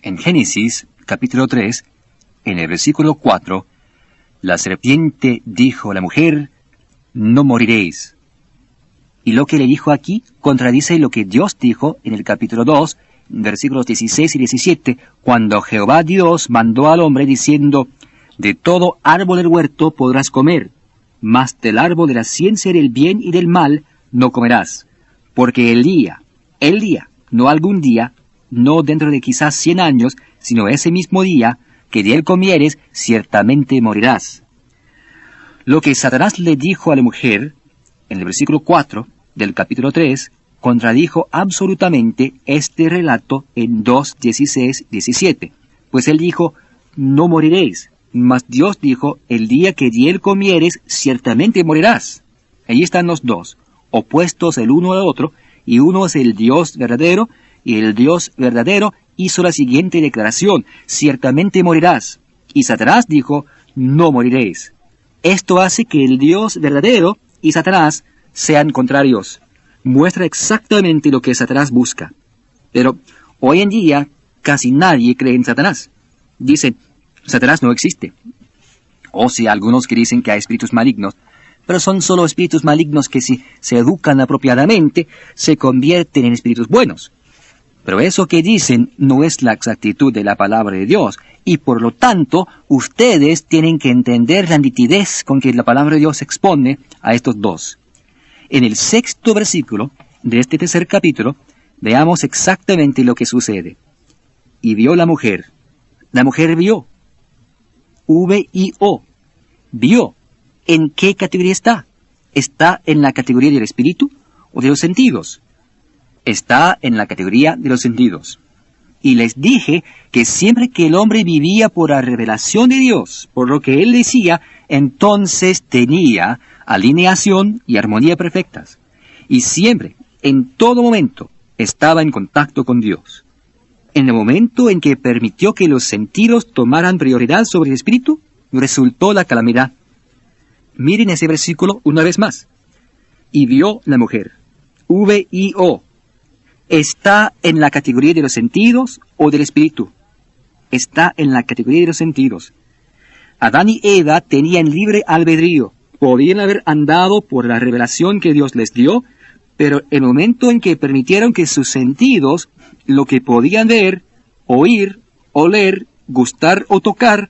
En Génesis, capítulo 3, en el versículo 4, la serpiente dijo a la mujer, no moriréis. Y lo que le dijo aquí contradice lo que Dios dijo en el capítulo 2, versículos 16 y 17, cuando Jehová Dios mandó al hombre diciendo, de todo árbol del huerto podrás comer, mas del árbol de la ciencia del bien y del mal no comerás, porque el día, no algún día, no dentro de quizás 100 años, sino ese mismo día, que de él comieres, ciertamente morirás. Lo que Satanás le dijo a la mujer, en el versículo 4 del capítulo 3, contradijo absolutamente este relato en 2, 16, 17. Pues él dijo, no moriréis, mas Dios dijo, el día que de él comieres, ciertamente morirás. Allí están los dos, opuestos el uno al otro, y uno es el Dios verdadero, y el Dios verdadero hizo la siguiente declaración, ciertamente morirás. Y Satanás dijo, no moriréis. Esto hace que el Dios verdadero y Satanás sean contrarios. Muestra exactamente lo que Satanás busca. Pero hoy en día casi nadie cree en Satanás. Dicen, Satanás no existe. O sea, algunos que dicen que hay espíritus malignos, pero son solo espíritus malignos que si se educan apropiadamente, se convierten en espíritus buenos. Pero eso que dicen no es la exactitud de la palabra de Dios, y por lo tanto, ustedes tienen que entender la nitidez con que la palabra de Dios expone a estos dos. En el 6º versículo de este 3er capítulo, veamos exactamente lo que sucede. Y vio la mujer vio, V-I-O, vio. ¿En qué categoría está? ¿Está en la categoría del espíritu o de los sentidos? Está en la categoría de los sentidos. Y les dije que siempre que el hombre vivía por la revelación de Dios, por lo que él decía, entonces tenía alineación y armonía perfectas. Y siempre, en todo momento, estaba en contacto con Dios. En el momento en que permitió que los sentidos tomaran prioridad sobre el espíritu, resultó la calamidad. Miren ese versículo una vez más. Y vio la mujer, V-I-O, ¿está en la categoría de los sentidos o del espíritu? Está en la categoría de los sentidos. Adán y Eva tenían libre albedrío. Podían haber andado por la revelación que Dios les dio, pero el momento en que permitieron que sus sentidos, lo que podían ver, oír, oler, gustar o tocar,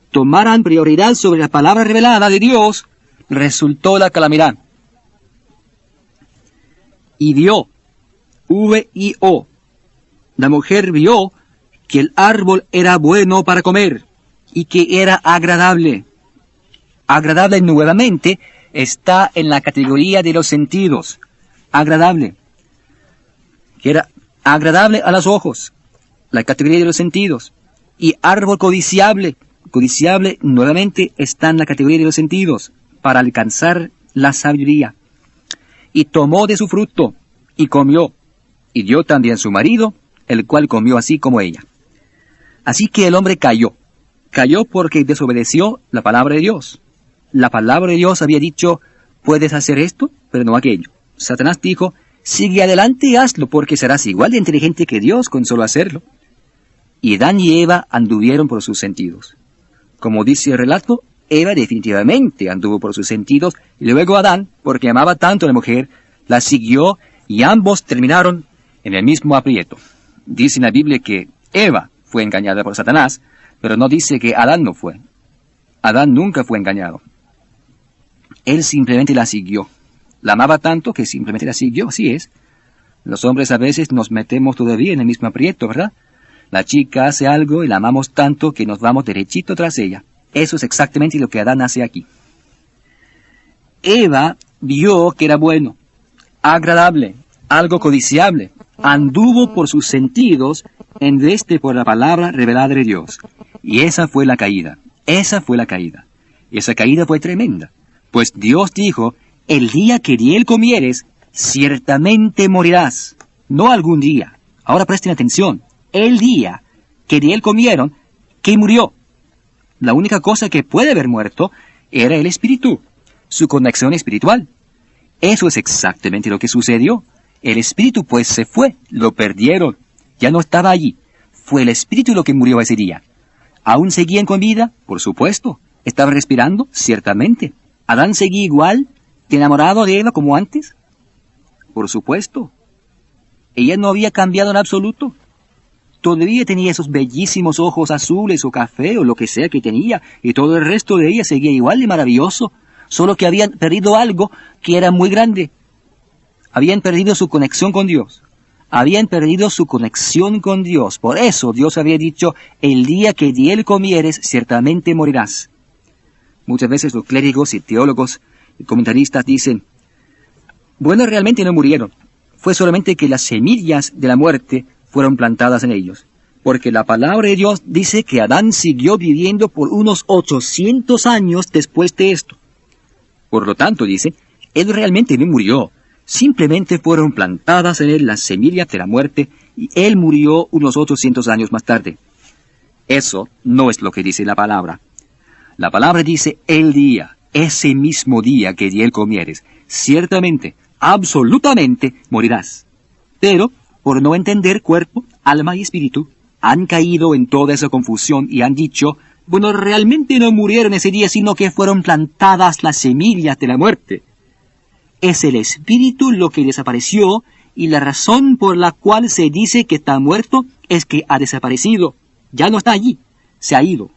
tomaran prioridad sobre la palabra revelada de Dios, resultó la calamidad. Y vio, V-I-O, la mujer vio que el árbol era bueno para comer y que era agradable. Agradable nuevamente está en la categoría de los sentidos. Agradable. Que era agradable a los ojos, la categoría de los sentidos. Y árbol codiciable. Codiciable nuevamente está en la categoría de los sentidos, para alcanzar la sabiduría. Y tomó de su fruto, y comió, y dio también a su marido, el cual comió así como ella. Así que el hombre cayó. Cayó porque desobedeció la palabra de Dios. La palabra de Dios había dicho, puedes hacer esto, pero no aquello. Satanás dijo, sigue adelante y hazlo, porque serás igual de inteligente que Dios con solo hacerlo. Y Adán y Eva anduvieron por sus sentidos. Como dice el relato, Eva definitivamente anduvo por sus sentidos, y luego Adán, porque amaba tanto a la mujer, la siguió, y ambos terminaron en el mismo aprieto. Dice en la Biblia que Eva fue engañada por Satanás, pero no dice que Adán no fue. Adán nunca fue engañado. Él simplemente la siguió. La amaba tanto que simplemente la siguió, así es. Los hombres a veces nos metemos todavía en el mismo aprieto, ¿verdad? La chica hace algo y la amamos tanto que nos vamos derechito tras ella. Eso es exactamente lo que Adán hace aquí. Eva vio que era bueno, agradable, algo codiciable. Anduvo por sus sentidos en vez de por la palabra revelada de Dios. Y esa fue la caída. Esa fue la caída. Esa caída fue tremenda. Pues Dios dijo, el día que de él comieres, ciertamente morirás. No algún día. Ahora presten atención. El día que de él comieron, ¿qué murió? La única cosa que puede haber muerto era el espíritu, su conexión espiritual. Eso es exactamente lo que sucedió. El espíritu pues se fue, lo perdieron, ya no estaba allí. Fue el espíritu lo que murió ese día. ¿Aún seguían con vida? Por supuesto. ¿Estaban respirando? Ciertamente. ¿Adán seguía igual, enamorado de Eva como antes? Por supuesto. Ella no había cambiado en absoluto. Todavía tenía esos bellísimos ojos azules o café o lo que sea que tenía, y todo el resto de ella seguía igual de maravilloso, solo que habían perdido algo que era muy grande. Habían perdido su conexión con Dios. Habían perdido su conexión con Dios. Por eso Dios había dicho, el día que de él comieres, ciertamente morirás. Muchas veces los clérigos y teólogos y comentaristas dicen, bueno, realmente no murieron. Fue solamente que las semillas de la muerte fueron plantadas en ellos. Porque la palabra de Dios dice que Adán siguió viviendo por unos 800 años después de esto. Por lo tanto, dice, él realmente no murió. Simplemente fueron plantadas en él las semillas de la muerte y él murió unos 800 años más tarde. Eso no es lo que dice la palabra. La palabra dice el día, ese mismo día que de él comieres, ciertamente, absolutamente morirás. Pero, por no entender cuerpo, alma y espíritu, han caído en toda esa confusión y han dicho, bueno, realmente no murieron ese día, sino que fueron plantadas las semillas de la muerte. Es el espíritu lo que desapareció, y la razón por la cual se dice que está muerto es que ha desaparecido. Ya no está allí, se ha ido.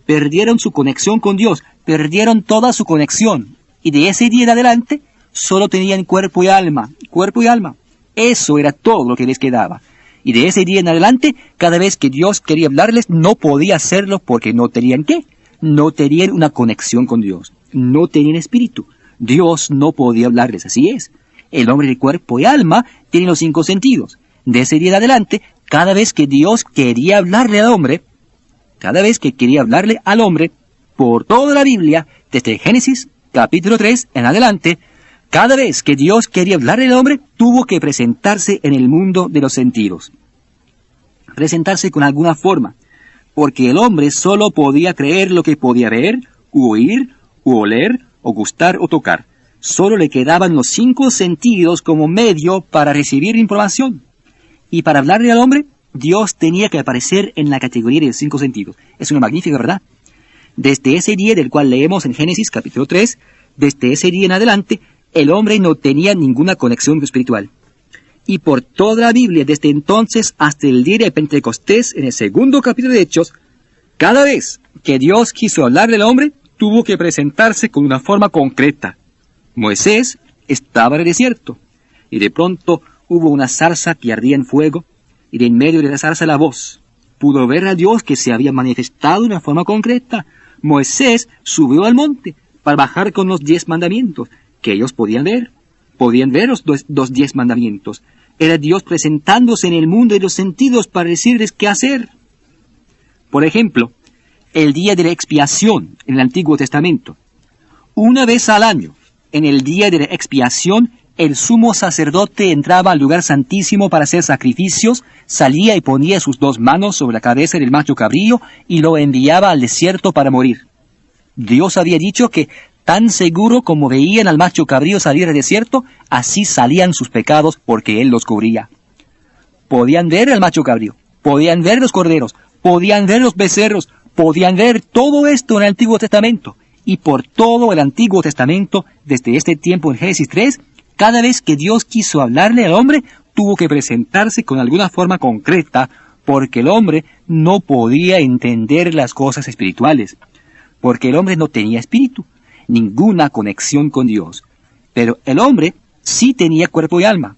Perdieron su conexión con Dios, perdieron toda su conexión, y de ese día en adelante solo tenían cuerpo y alma, cuerpo y alma. Eso era todo lo que les quedaba. Y de ese día en adelante, cada vez que Dios quería hablarles, no podía hacerlo porque no tenían ¿qué? No tenían una conexión con Dios, no tenían espíritu. Dios no podía hablarles, así es. El hombre de cuerpo y alma tiene los 5 sentidos. De ese día en adelante, cada vez que Dios quería hablarle al hombre, por toda la Biblia, desde Génesis, capítulo 3 en adelante, cada vez que Dios quería hablarle al hombre, tuvo que presentarse en el mundo de los sentidos. Presentarse con alguna forma, porque el hombre solo podía creer lo que podía ver, u oír, u oler, o gustar o tocar. Solo le quedaban los 5 sentidos como medio para recibir información. Y para hablarle al hombre, Dios tenía que aparecer en la categoría de los 5 sentidos. Es una magnífica verdad. Desde ese día del cual leemos en Génesis capítulo 3, desde ese día en adelante, el hombre no tenía ninguna conexión espiritual. Y por toda la Biblia, desde entonces hasta el día de Pentecostés, en el 2 capítulo de Hechos, cada vez que Dios quiso hablarle al hombre, tuvo que presentarse con una forma concreta. Moisés estaba en el desierto, y de pronto hubo una zarza que ardía en fuego, y de en medio de la zarza la voz. Pudo ver a Dios que se había manifestado de una forma concreta. Moisés subió al monte para bajar con los 10 mandamientos, que ellos podían ver. Podían ver los 10 mandamientos. Era Dios presentándose en el mundo de los sentidos para decirles qué hacer. Por ejemplo, el día de la expiación en el Antiguo Testamento. Una vez al año, en el día de la expiación, el sumo sacerdote entraba al lugar santísimo para hacer sacrificios, salía y ponía sus 2 manos sobre la cabeza del macho cabrío y lo enviaba al desierto para morir. Dios había dicho que tan seguro como veían al macho cabrío salir al desierto, así salían sus pecados porque él los cubría. Podían ver al macho cabrío, podían ver los corderos, podían ver los becerros, podían ver todo esto en el Antiguo Testamento. Y por todo el Antiguo Testamento, desde este tiempo en Génesis 3, cada vez que Dios quiso hablarle al hombre, tuvo que presentarse con alguna forma concreta, porque el hombre no podía entender las cosas espirituales, porque el hombre no tenía espíritu, ninguna conexión con Dios. Pero el hombre sí tenía cuerpo y alma,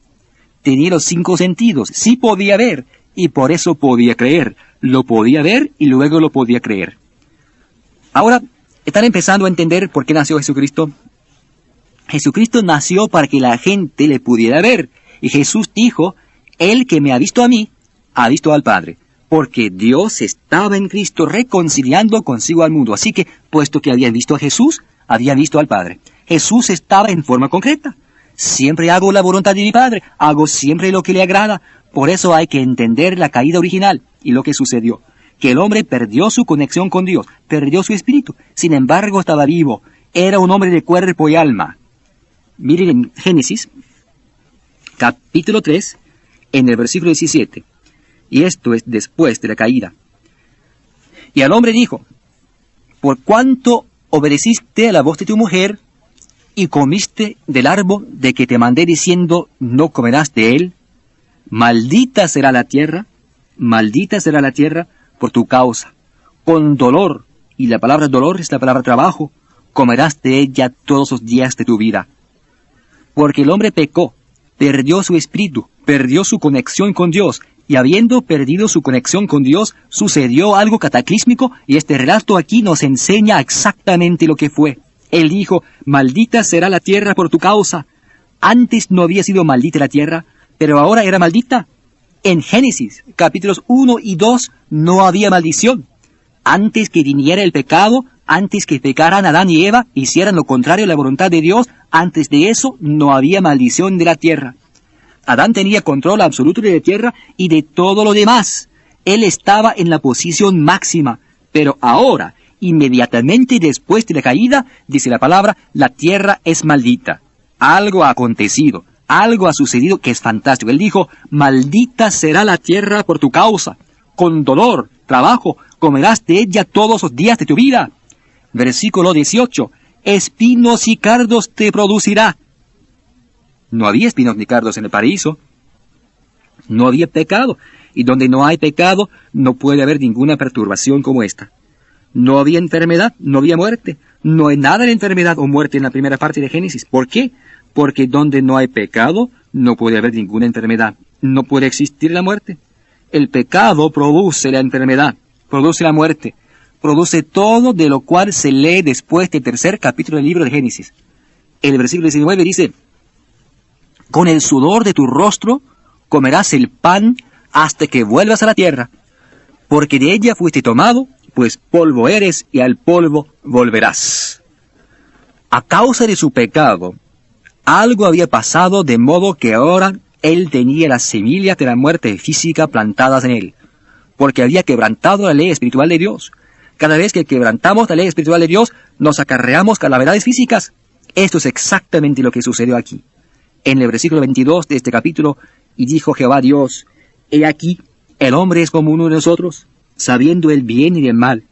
tenía los 5 sentidos, sí podía ver, y por eso podía creer. Lo podía ver y luego lo podía creer. Ahora, ¿están empezando a entender por qué nació Jesucristo? Jesucristo nació para que la gente le pudiera ver. Y Jesús dijo, el que me ha visto a mí, ha visto al Padre. Porque Dios estaba en Cristo reconciliando consigo al mundo. Así que, puesto que habían visto a Jesús, habían visto al Padre. Jesús estaba en forma concreta. Siempre hago la voluntad de mi Padre. Hago siempre lo que le agrada. Por eso hay que entender la caída original y lo que sucedió. Que el hombre perdió su conexión con Dios, perdió su espíritu. Sin embargo, estaba vivo. Era un hombre de cuerpo y alma. Miren en Génesis, capítulo 3, en el versículo 17. y esto es después de la caída. Y al hombre dijo, por cuanto obedeciste a la voz de tu mujer, y comiste del árbol de que te mandé diciendo, no comerás de él, maldita será la tierra por tu causa. Con dolor, y la palabra dolor es la palabra trabajo, comerás de ella todos los días de tu vida. Porque el hombre pecó, perdió su espíritu, perdió su conexión con Dios, y habiendo perdido su conexión con Dios, sucedió algo cataclísmico, y este relato aquí nos enseña exactamente lo que fue. Él dijo, maldita será la tierra por tu causa. Antes no había sido maldita la tierra, pero ahora era maldita. En Génesis, capítulos 1 y 2, no había maldición. Antes que viniera el pecado, antes que pecaran Adán y Eva, hicieran lo contrario a la voluntad de Dios, antes de eso no había maldición de la tierra. Adán tenía control absoluto de la tierra y de todo lo demás. Él estaba en la posición máxima, pero ahora, inmediatamente después de la caída, dice la palabra, la tierra es maldita. Algo ha acontecido, algo ha sucedido que es fantástico. Él dijo, maldita será la tierra por tu causa. Con dolor, trabajo, comerás de ella todos los días de tu vida. Versículo 18, espinos y cardos te producirá. No había espinos ni cardos en el paraíso. No había pecado. Y donde no hay pecado, no puede haber ninguna perturbación como esta. No había enfermedad, no había muerte. No hay nada de enfermedad o muerte en la primera parte de Génesis. ¿Por qué? Porque donde no hay pecado, no puede haber ninguna enfermedad. No puede existir la muerte. El pecado produce la enfermedad, produce la muerte, produce todo de lo cual se lee después del tercer capítulo del libro de Génesis. El versículo 19 dice, con el sudor de tu rostro comerás el pan hasta que vuelvas a la tierra, porque de ella fuiste tomado, pues polvo eres y al polvo volverás. A causa de su pecado, algo había pasado de modo que ahora él tenía las semillas de la muerte física plantadas en él, porque había quebrantado la ley espiritual de Dios. Cada vez que quebrantamos la ley espiritual de Dios, nos acarreamos calamidades físicas. Esto es exactamente lo que sucedió aquí. En el versículo 22 de este capítulo, y dijo Jehová Dios, he aquí, el hombre es como uno de nosotros, sabiendo el bien y el mal.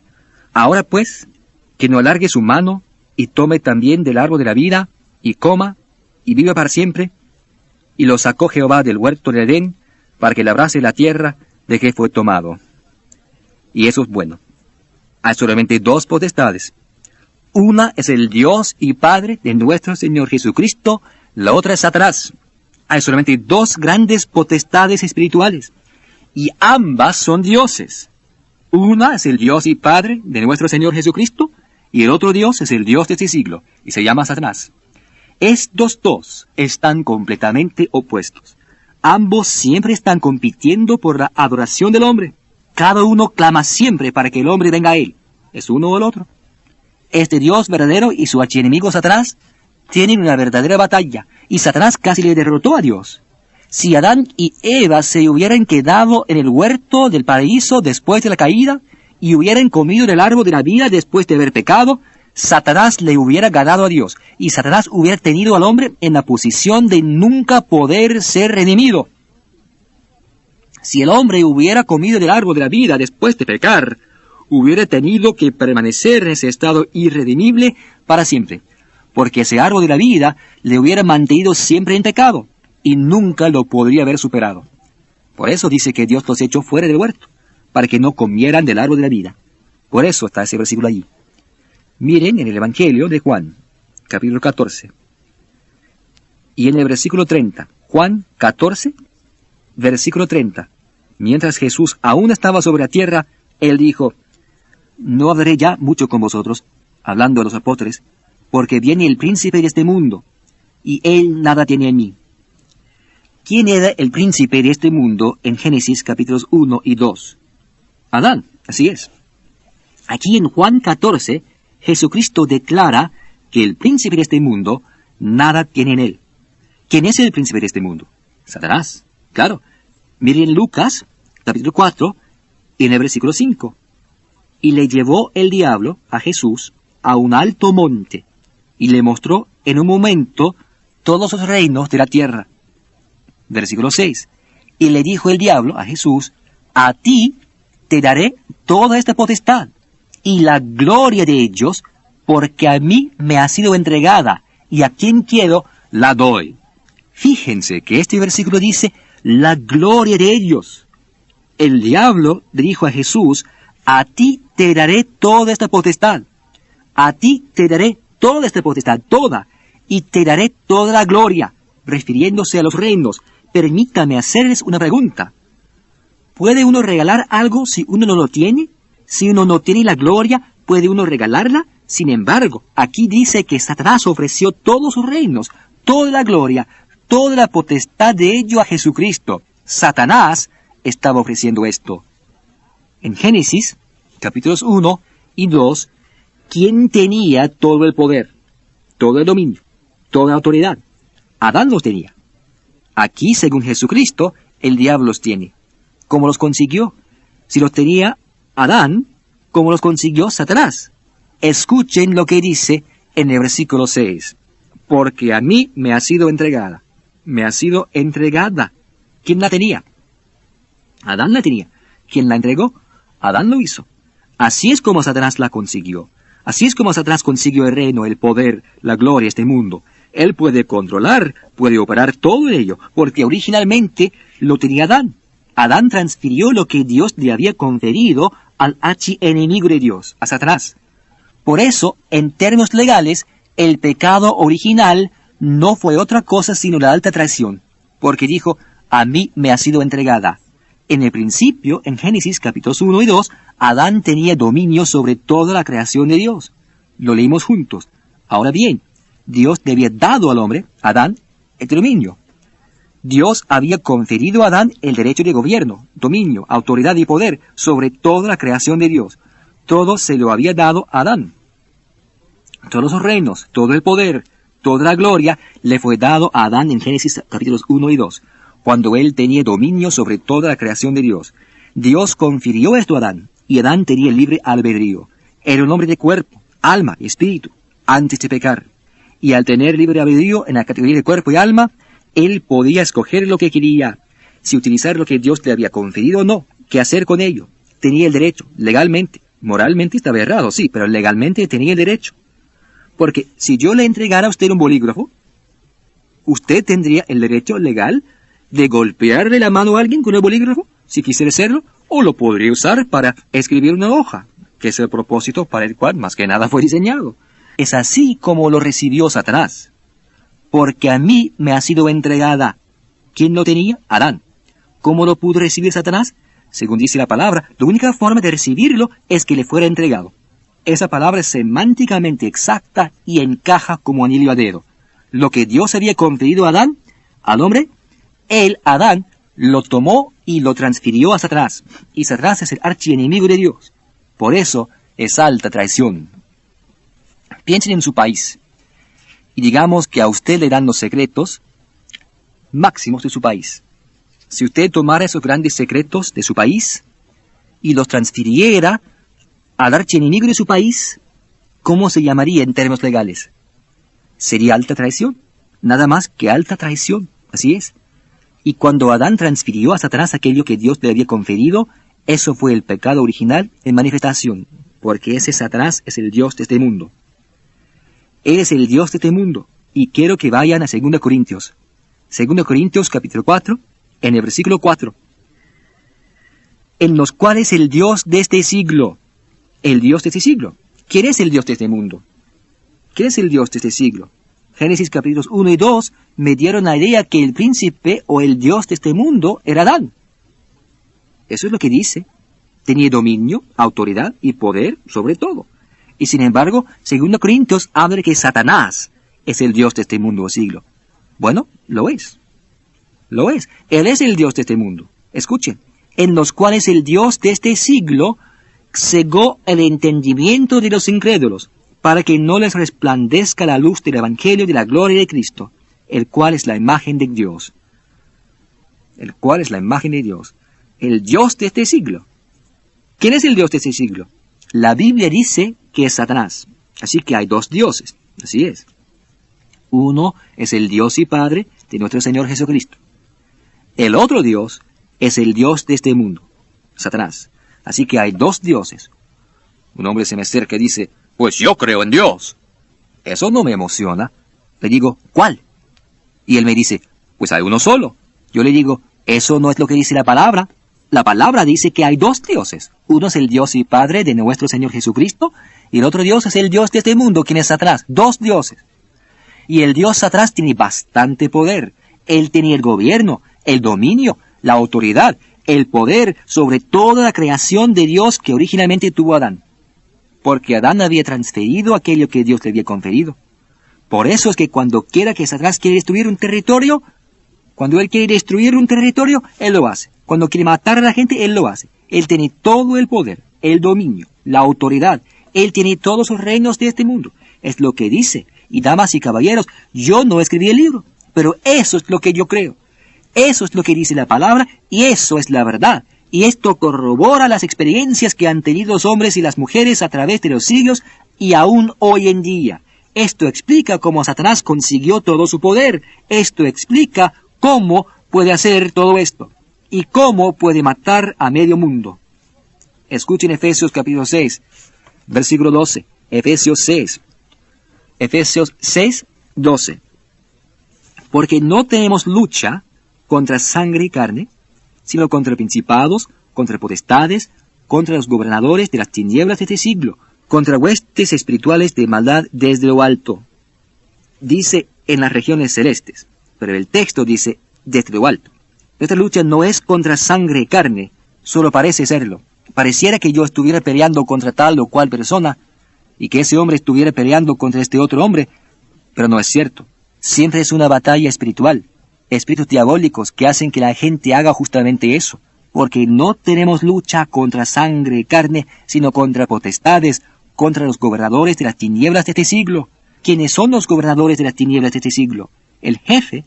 Ahora pues, que no alargue su mano, y tome también del árbol de la vida, y coma, y viva para siempre. Y lo sacó Jehová del huerto de Edén, para que labrase la tierra de que fue tomado. Y eso es bueno. Hay solamente dos potestades. Una es el Dios y Padre de nuestro Señor Jesucristo, la otra es Satanás. Hay solamente dos grandes potestades espirituales, y ambas son dioses. Una es el Dios y Padre de nuestro Señor Jesucristo, y el otro Dios es el Dios de este siglo, y se llama Satanás. Estos dos están completamente opuestos. Ambos siempre están compitiendo por la adoración del hombre. Cada uno clama siempre para que el hombre venga a él. ¿Es uno o el otro? Este Dios verdadero y su archienemigo Satanás tienen una verdadera batalla, y Satanás casi le derrotó a Dios. Si Adán y Eva se hubieran quedado en el huerto del paraíso después de la caída, y hubieran comido del árbol de la vida después de haber pecado, Satanás le hubiera ganado a Dios, y Satanás hubiera tenido al hombre en la posición de nunca poder ser redimido. Si el hombre hubiera comido del árbol de la vida después de pecar, hubiera tenido que permanecer en ese estado irredimible para siempre, porque ese árbol de la vida le hubiera mantenido siempre en pecado, y nunca lo podría haber superado. Por eso dice que Dios los echó fuera del huerto, para que no comieran del árbol de la vida. Por eso está ese versículo allí. Miren en el Evangelio de Juan, capítulo 14, y en el versículo 30, Juan 14, versículo 30, mientras Jesús aún estaba sobre la tierra, él dijo, no hablaré ya mucho con vosotros, hablando a los apóstoles, porque viene el príncipe de este mundo, y él nada tiene en mí. ¿Quién era el príncipe de este mundo en Génesis capítulos 1 y 2? Adán, así es. Aquí en Juan 14, Jesucristo declara que el príncipe de este mundo nada tiene en él. ¿Quién es el príncipe de este mundo? Satanás, claro. Miren Lucas, capítulo 4, y en el versículo 5. Y le llevó el diablo a Jesús a un alto monte, y le mostró en un momento todos los reinos de la tierra. Versículo 6. Y le dijo el diablo a Jesús, a ti te daré toda esta potestad y la gloria de ellos, porque a mí me ha sido entregada, y a quien quiero la doy. Fíjense que este versículo dice, la gloria de ellos. El diablo dijo a Jesús, a ti te daré toda esta potestad. A ti te daré toda esta potestad, toda, y te daré toda la gloria, refiriéndose a los reinos. Permítame hacerles una pregunta. ¿Puede uno regalar algo si uno no lo tiene? Si uno no tiene la gloria, ¿puede uno regalarla? Sin embargo, aquí dice que Satanás ofreció todos sus reinos, toda la gloria, toda la potestad de ello a Jesucristo. Satanás estaba ofreciendo esto. En Génesis, capítulos 1 y 2, ¿quién tenía todo el poder, todo el dominio, toda la autoridad? Adán los tenía. Aquí, según Jesucristo, el diablo los tiene. ¿Cómo los consiguió? Si los tenía Adán, ¿cómo los consiguió Satanás? Escuchen lo que dice en el versículo 6. Porque a mí me ha sido entregada. Me ha sido entregada. ¿Quién la tenía? Adán la tenía. ¿Quién la entregó? Adán lo hizo. Así es como Satanás la consiguió. Así es como Satanás consiguió el reino, el poder, la gloria de este mundo. Él puede controlar, puede operar todo ello, porque originalmente lo tenía Adán. Adán transfirió lo que Dios le había conferido al archienemigo de Dios, a Satanás. Por eso, en términos legales, el pecado original no fue otra cosa sino la alta traición, porque dijo, a mí me ha sido entregada. En el principio, en Génesis capítulos 1 y 2, Adán tenía dominio sobre toda la creación de Dios. Lo leímos juntos. Ahora bien, Dios le había dado al hombre, Adán, este dominio. Dios había conferido a Adán el derecho de gobierno, dominio, autoridad y poder sobre toda la creación de Dios. Todo se lo había dado a Adán. Todos los reinos, todo el poder, toda la gloria le fue dado a Adán en Génesis capítulos 1 y 2, cuando él tenía dominio sobre toda la creación de Dios. Dios confirió esto a Adán, y Adán tenía libre albedrío. Era un hombre de cuerpo, alma y espíritu, antes de pecar. Y al tener libre albedrío en la categoría de cuerpo y alma, él podía escoger lo que quería, si utilizar lo que Dios le había conferido o no, qué hacer con ello. Tenía el derecho, legalmente. Moralmente estaba errado, sí, pero legalmente tenía el derecho. Porque si yo le entregara a usted un bolígrafo, usted tendría el derecho legal de golpearle la mano a alguien con el bolígrafo, si quisiera hacerlo, o lo podría usar para escribir una hoja, que es el propósito para el cual más que nada fue diseñado. Es así como lo recibió Satanás. Porque a mí me ha sido entregada. ¿Quién lo tenía? Adán. ¿Cómo lo pudo recibir Satanás? Según dice la palabra, la única forma de recibirlo es que le fuera entregado. Esa palabra es semánticamente exacta y encaja como anillo a dedo. Lo que Dios había conferido a Adán, al hombre, él, Adán, lo tomó y lo transfirió a Satanás. Y Satanás es el archienemigo de Dios. Por eso es alta traición. Piensen en su país. Y digamos que a usted le dan los secretos máximos de su país. Si usted tomara esos grandes secretos de su país y los transfiriera al archienemigo de su país, ¿cómo se llamaría en términos legales? Sería alta traición. Nada más que alta traición. Así es. Y cuando Adán transfirió a Satanás aquello que Dios le había conferido, eso fue el pecado original en manifestación, porque ese Satanás es el Dios de este mundo. Él es el Dios de este mundo. Y quiero que vayan a 2 Corintios. 2 Corintios capítulo 4, en el versículo 4. En los cuales el Dios de este siglo. El Dios de este siglo. ¿Quién es el Dios de este mundo? ¿Quién es el Dios de este siglo? Génesis capítulos 1 y 2 me dieron la idea que el príncipe o el Dios de este mundo era Adán. Eso es lo que dice. Tenía dominio, autoridad y poder sobre todo. Y sin embargo, 2 Corintios habla de que Satanás es el Dios de este mundo o siglo. Bueno, lo es. Lo es. Él es el Dios de este mundo. Escuchen. En los cuales el Dios de este siglo cegó el entendimiento de los incrédulos, para que no les resplandezca la luz del Evangelio de la gloria de Cristo, el cual es la imagen de Dios. El cual es la imagen de Dios. El Dios de este siglo. ¿Quién es el Dios de este siglo? La Biblia dice que es Satanás. Así que hay dos dioses. Así es. Uno es el Dios y Padre de nuestro Señor Jesucristo. El otro Dios es el Dios de este mundo. Satanás. Así que hay dos dioses. Un hombre se me acerca y dice, pues yo creo en Dios. Eso no me emociona. Le digo, ¿cuál? Y él me dice, pues hay uno solo. Yo le digo, eso no es lo que dice la palabra. La palabra dice que hay dos dioses. Uno es el Dios y Padre de nuestro Señor Jesucristo, y el otro Dios es el Dios de este mundo, quien es Satanás. Dos dioses. Y el Dios Satanás tiene bastante poder. Él tiene el gobierno, el dominio, la autoridad, el poder sobre toda la creación de Dios que originalmente tuvo Adán. Porque Adán había transferido aquello que Dios le había conferido. Por eso es que cuando quiera que Satanás quiere destruir un territorio, cuando él quiere destruir un territorio, él lo hace. Cuando quiere matar a la gente, él lo hace. Él tiene todo el poder, el dominio, la autoridad. Él tiene todos los reinos de este mundo. Es lo que dice. Y damas y caballeros, yo no escribí el libro, pero eso es lo que yo creo. Eso es lo que dice la palabra, y eso es la verdad. Y esto corrobora las experiencias que han tenido los hombres y las mujeres a través de los siglos y aún hoy en día. Esto explica cómo Satanás consiguió todo su poder. Esto explica cómo puede hacer todo esto y cómo puede matar a medio mundo. Escuchen Efesios capítulo 6, versículo 12. Efesios 6. Efesios 6, 12. Porque no tenemos lucha contra sangre y carne, sino contra principados, contra potestades, contra los gobernadores de las tinieblas de este siglo, contra huestes espirituales de maldad desde lo alto. Dice en las regiones celestes, pero el texto dice desde lo alto. Esta lucha no es contra sangre y carne, solo parece serlo. Pareciera que yo estuviera peleando contra tal o cual persona, y que ese hombre estuviera peleando contra este otro hombre, pero no es cierto. Siempre es una batalla espiritual, espíritus diabólicos que hacen que la gente haga justamente eso, porque no tenemos lucha contra sangre y carne, sino contra potestades, contra los gobernadores de las tinieblas de este siglo. ¿Quiénes son los gobernadores de las tinieblas de este siglo? El jefe,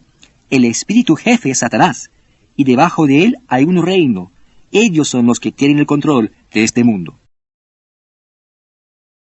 el espíritu jefe es Satanás, y debajo de él hay un reino. Ellos son los que tienen el control de este mundo.